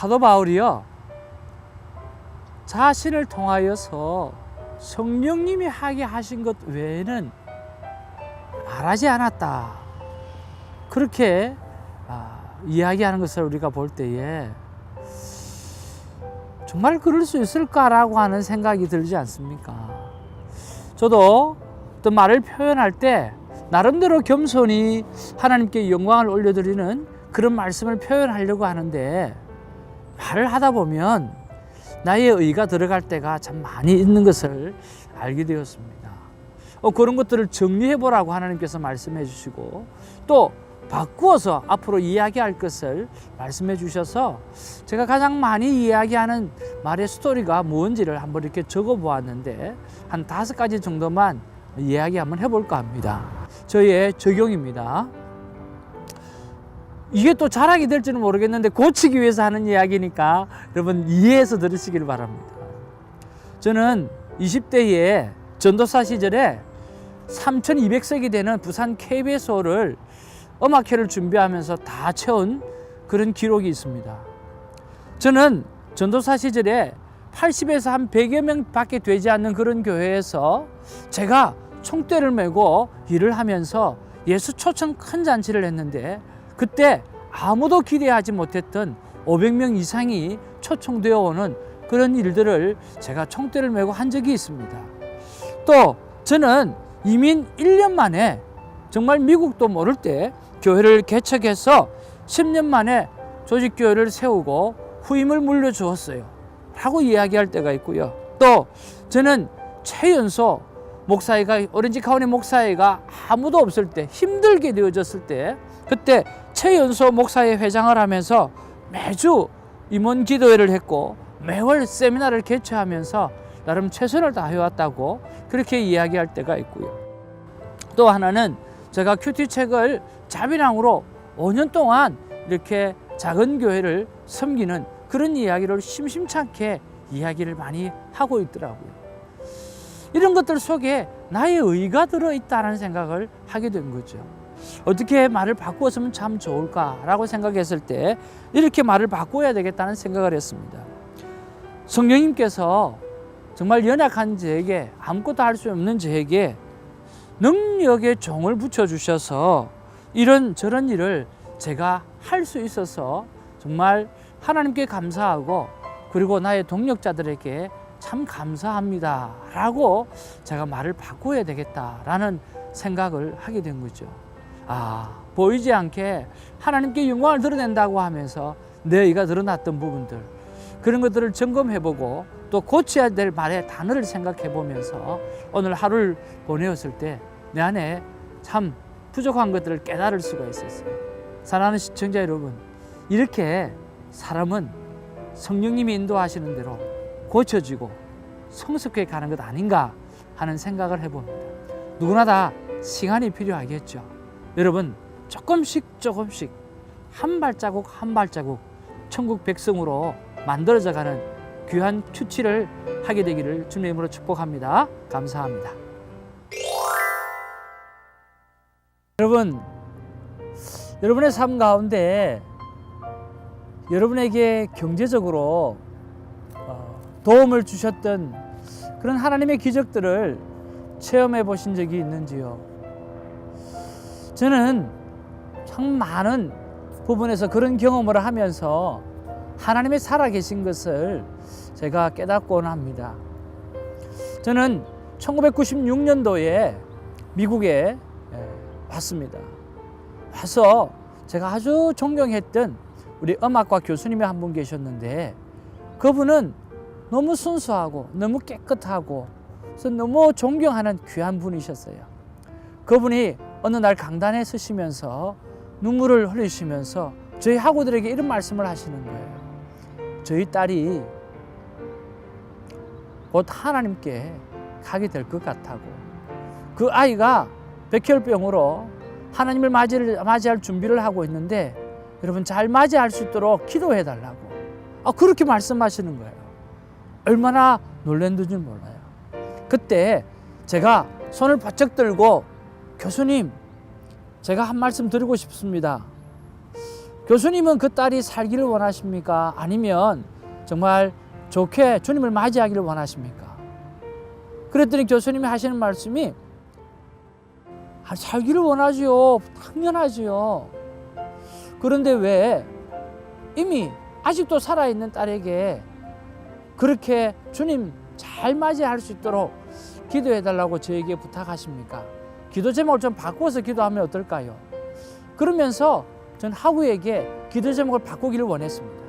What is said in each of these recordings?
사도 바울이요, 자신을 통하여서 성령님이 하게 하신 것 외에는 말하지 않았다, 그렇게 이야기하는 것을 우리가 볼 때에 정말 그럴 수 있을까라고 하는 생각이 들지 않습니까? 저도 어떤 말을 표현할 때 나름대로 겸손히 하나님께 영광을 올려드리는 그런 말씀을 표현하려고 하는데, 말을 하다 보면 나의 의가 들어갈 때가 참 많이 있는 것을 알게 되었습니다. 그런 것들을 정리해 보라고 하나님께서 말씀해 주시고, 또 바꾸어서 앞으로 이야기할 것을 말씀해 주셔서 제가 가장 많이 이야기하는 말의 스토리가 뭔지를 한번 이렇게 적어 보았는데, 한 5가지 정도만 이야기 한번 해볼까 합니다. 저의 적용입니다. 이게 또 자랑이 될지는 모르겠는데 고치기 위해서 하는 이야기니까 여러분 이해해서 들으시길 바랍니다. 저는 20대에 전도사 시절에 3,200석이 되는 부산 KBS홀을 음악회를 준비하면서 다 채운 그런 기록이 있습니다. 저는 전도사 시절에 80에서 한 100여 명 밖에 되지 않는 그런 교회에서 제가 총대를 메고 일을 하면서 예수 초청 큰 잔치를 했는데, 그때 아무도 기대하지 못했던 500명 이상이 초청되어 오는 그런 일들을 제가 총대를 메고 한 적이 있습니다. 또 저는 이민 1년 만에 정말 미국도 모를 때 교회를 개척해서 10년 만에 조직교회를 세우고 후임을 물려주었어요 라고 이야기할 때가 있고요. 또 저는 최연소 목사회가, 오렌지 카운티 목사회가 아무도 없을 때, 힘들게 되어졌을 때, 그때 최연소 목사회 회장을 하면서 매주 임원 기도회를 했고 매월 세미나를 개최하면서 나름 최선을 다해왔다고 그렇게 이야기할 때가 있고요. 또 하나는 제가 큐티책을 자비랑으로 5년 동안 이렇게 작은 교회를 섬기는 그런 이야기를 심심찮게 이야기를 많이 하고 있더라고요. 이런 것들 속에 나의 의가 들어있다는 생각을 하게 된 거죠. 어떻게 말을 바꾸었으면 참 좋을까라고 생각했을 때 이렇게 말을 바꿔야 되겠다는 생각을 했습니다. 성령님께서 정말 연약한 저에게, 아무것도 할 수 없는 저에게 능력의 종을 붙여주셔서 이런 저런 일을 제가 할 수 있어서 정말 하나님께 감사하고, 그리고 나의 동력자들에게 참 감사합니다 라고 제가 말을 바꿔야 되겠다라는 생각을 하게 된 거죠. 보이지 않게 하나님께 영광을 드러낸다고 하면서 내 의가 드러났던 부분들, 그런 것들을 점검해보고 또 고쳐야 될 말의 단어를 생각해보면서 오늘 하루를 보내었을 때 내 안에 참 부족한 것들을 깨달을 수가 있었어요. 사랑하는 시청자 여러분, 이렇게 사람은 성령님이 인도하시는 대로 고쳐지고 성숙해 가는 것 아닌가 하는 생각을 해봅니다. 누구나 다 시간이 필요하겠죠. 여러분, 조금씩 한 발자국 한 발자국 천국 백성으로 만들어져가는 귀한 큐티를 하게 되기를 주님의 이름으로 축복합니다. 감사합니다. 여러분, 여러분의 삶 가운데 여러분에게 경제적으로 도움을 주셨던 그런 하나님의 기적들을 체험해 보신 적이 있는지요? 저는 참 많은 부분에서 그런 경험을 하면서 하나님이 살아계신 것을 제가 깨닫곤 합니다. 저는 1996년도에 미국에 왔습니다. 와서 제가 아주 존경했던 우리 음악과 교수님이 한 분 계셨는데, 그분은 너무 순수하고 너무 깨끗하고 그래서 너무 존경하는 귀한 분이셨어요. 그분이 어느 날 강단에 서시면서 눈물을 흘리시면서 저희 학우들에게 이런 말씀을 하시는 거예요. 저희 딸이 곧 하나님께 가게 될 것 같다고, 그 아이가 백혈병으로 하나님을 맞이할 준비를 하고 있는데 여러분 잘 맞이할 수 있도록 기도해 달라고 그렇게 말씀하시는 거예요. 얼마나 놀랐는지 몰라요. 그때 제가 손을 바짝 들고, 교수님, 제가 한 말씀 드리고 싶습니다. 교수님은 그 딸이 살기를 원하십니까? 아니면 정말 좋게 주님을 맞이하기를 원하십니까? 그랬더니 교수님이 하시는 말씀이 살기를 원하지요. 당연하지요. 그런데 왜 이미 아직도 살아있는 딸에게 그렇게 주님 잘 맞이할 수 있도록 기도해달라고 저에게 부탁하십니까? 기도 제목을 좀 바꿔서 기도하면 어떨까요? 그러면서 전 하구에게 기도 제목을 바꾸기를 원했습니다.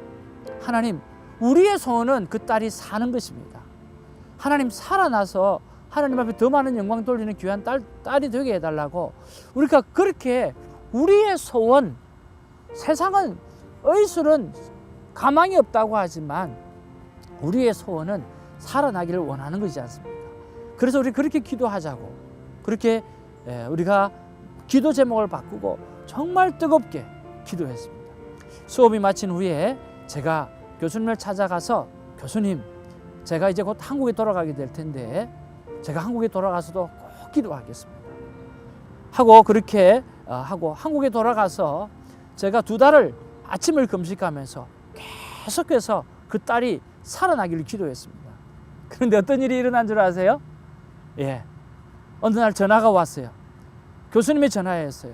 하나님, 우리의 소원은 그 딸이 사는 것입니다. 하나님, 살아나서 하나님 앞에 더 많은 영광 돌리는 귀한 딸이 되게 해달라고. 우리가 그렇게 우리의 소원, 세상은 의술은 가망이 없다고 하지만 우리의 소원은 살아나기를 원하는 것이지 않습니까? 그래서 우리 그렇게 기도하자고, 그렇게 우리가 기도 제목을 바꾸고 정말 뜨겁게 기도했습니다. 수업이 마친 후에 제가 교수님을 찾아가서, 교수님, 제가 이제 곧 한국에 돌아가게 될 텐데 제가 한국에 돌아가서도 꼭 기도하겠습니다 하고, 그렇게 하고 한국에 돌아가서 제가 2달을 아침을 금식하면서 계속해서 그 딸이 살아나기를 기도했습니다. 그런데 어떤 일이 일어난 줄 아세요? 어느 날 전화가 왔어요. 교수님이 전화했어요.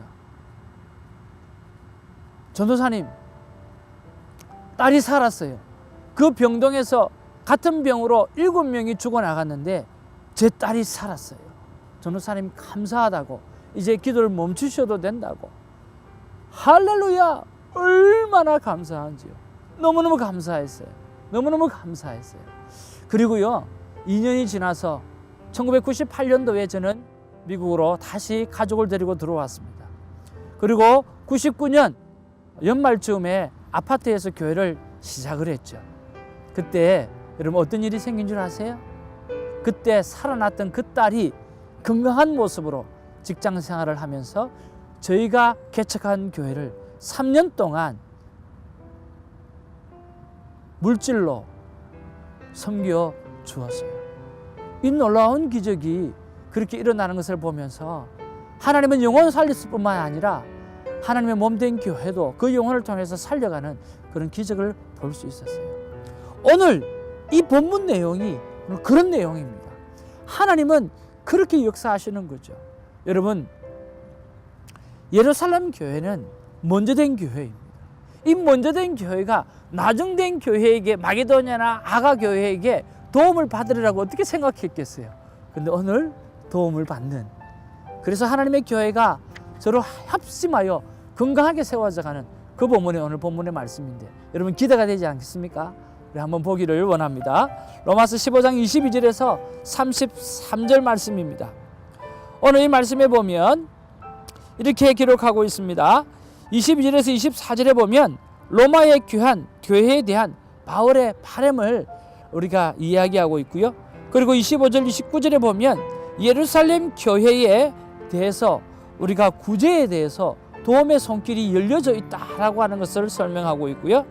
전도사님, 딸이 살았어요. 그 병동에서 같은 병으로 7명이 죽어나갔는데 제 딸이 살았어요. 전도사님 감사하다고, 이제 기도를 멈추셔도 된다고. 할렐루야! 얼마나 감사한지요. 너무너무 감사했어요. 너무너무 감사했어요. 그리고요, 2년이 지나서 1998년도에 저는 미국으로 다시 가족을 데리고 들어왔습니다. 그리고 99년 연말쯤에 아파트에서 교회를 시작을 했죠. 그때 여러분 어떤 일이 생긴 줄 아세요? 그때 살아났던 그 딸이 건강한 모습으로 직장 생활을 하면서 저희가 개척한 교회를 3년 동안 물질로 섬겨 주었어요. 이 놀라운 기적이 그렇게 일어나는 것을 보면서 하나님은 영혼 살렸을 뿐만 아니라 하나님의 몸된 교회도 그 영혼을 통해서 살려가는 그런 기적을 볼 수 있었어요. 오늘 이 본문 내용이 그런 내용입니다. 하나님은 그렇게 역사하시는 거죠. 여러분, 예루살렘 교회는 먼저 된 교회입니다. 이 먼저 된 교회가 나중된 교회에게, 마게도냐나 아가 교회에게 도움을 받으리라고 어떻게 생각했겠어요? 근데 오늘 도움을 받는, 그래서 하나님의 교회가 서로 합심하여 건강하게 세워져가는 그 본문이 오늘 본문의 말씀인데, 여러분 기대가 되지 않겠습니까? 우리 한번 보기를 원합니다. 로마서 15장 22절에서 33절 말씀입니다. 오늘 이 말씀에 보면 이렇게 기록하고 있습니다. 22절에서 24절에 보면 로마의 교회에 대한 바울의 바람을 우리가 이야기하고 있고요. 그리고 25절, 29절에 보면 예루살렘 교회에 대해서 우리가 구제에 대해서 도움의 손길이 열려져 있다라고 하는 것을 설명하고 있고요.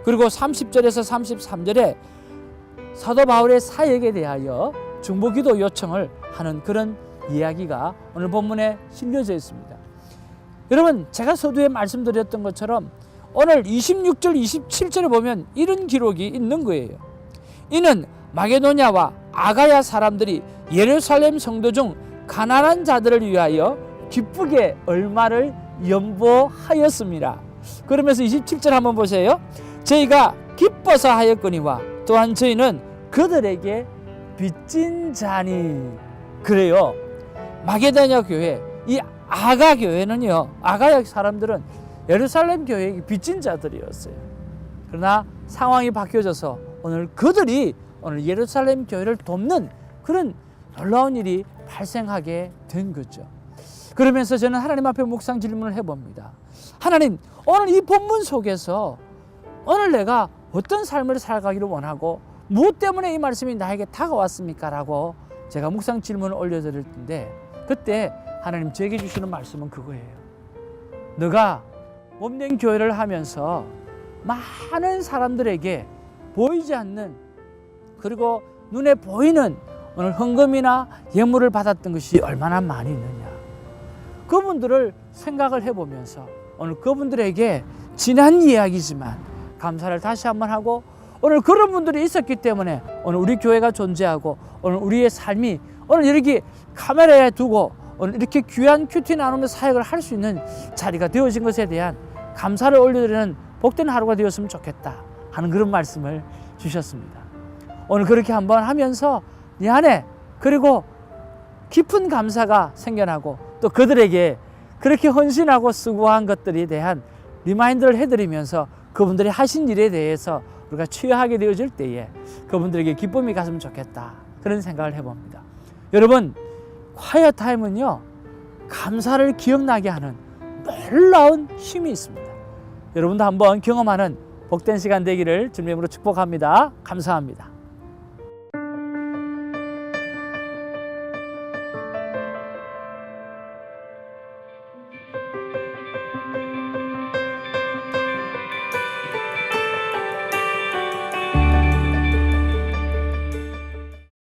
그리고 30절에서 33절에 사도 바울의 사역에 대하여 중보기도 요청을 하는 그런 이야기가 오늘 본문에 실려져 있습니다. 여러분, 제가 서두에 말씀드렸던 것처럼 오늘 26절, 27절에 보면 이런 기록이 있는 거예요. 이는 마게도냐와 아가야 사람들이 예루살렘 성도 중 가난한 자들을 위하여 기쁘게 얼마를 연보하였습니다. 그러면서 27절 한번 보세요. 저희가 기뻐서 하였거니와 또한 저희는 그들에게 빚진 자니. 그래요. 마게도냐 교회, 이 아가 교회는요, 아가야 사람들은 예루살렘 교회에 빚진 자들이었어요. 그러나 상황이 바뀌어져서 오늘 그들이 오늘 예루살렘 교회를 돕는 그런 놀라운 일이 발생하게 된 거죠. 그러면서 저는 하나님 앞에 묵상 질문을 해봅니다. 하나님, 오늘 이 본문 속에서 오늘 내가 어떤 삶을 살아가기를 원하고 무엇 때문에 이 말씀이 나에게 다가왔습니까? 라고 제가 묵상 질문을 올려드릴 텐데, 그때 하나님 저에게 주시는 말씀은 그거예요. 너가 몸된 교회를 하면서 많은 사람들에게 보이지 않는, 그리고 눈에 보이는 오늘 헌금이나 예물을 받았던 것이 얼마나 많이 있느냐. 그분들을 생각을 해보면서 오늘 그분들에게 지난 이야기지만 감사를 다시 한번 하고, 오늘 그런 분들이 있었기 때문에 오늘 우리 교회가 존재하고 오늘 우리의 삶이 오늘 이렇게 카메라에 두고 오늘 이렇게 귀한 큐티 나누며 사역을 할 수 있는 자리가 되어진 것에 대한 감사를 올려드리는 복된 하루가 되었으면 좋겠다 하는 그런 말씀을 주셨습니다. 오늘 그렇게 한번 하면서 네 안에 그리고 깊은 감사가 생겨나고 또 그들에게 그렇게 헌신하고 수고한 것들에 대한 리마인드를 해드리면서 그분들이 하신 일에 대해서 우리가 취하게 되어질 때에 그분들에게 기쁨이 갔으면 좋겠다, 그런 생각을 해봅니다. 여러분, 콰이어 타임은요, 감사를 기억나게 하는 놀라운 힘이 있습니다. 여러분도 한번 경험하는 복된 시간 되기를 주님의 이름으로 축복합니다. 감사합니다.